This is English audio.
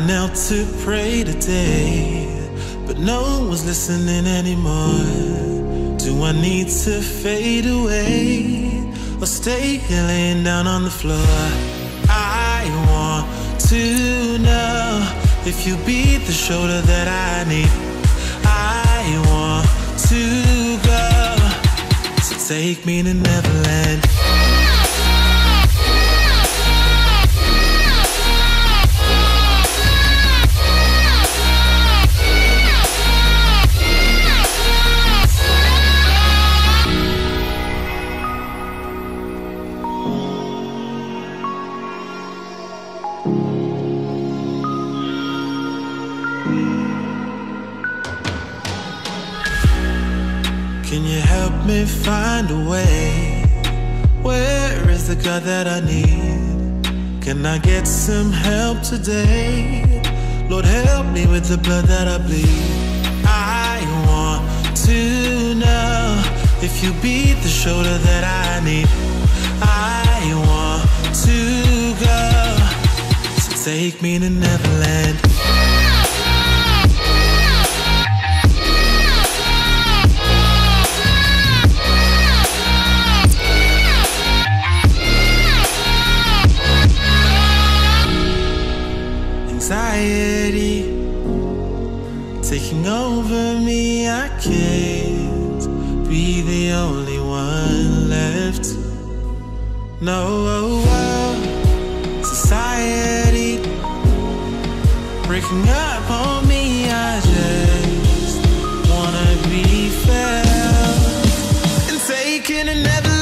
Knelt to pray today, but no one's listening anymore. Do I need to fade away or stay here laying down on the floor? I want to know if you be the shoulder that I need. I want to go, so take me to Neverland. Can you help me find a way? Where is the God that I need? Can I get some help today? Lord, help me with the blood that I bleed. I want to know if you be the shoulder that I need. I want to go, so take me to Neverland. Anxiety taking over me, I can't be the only one left. No, society breaking up on me, I just wanna be felt and taken and never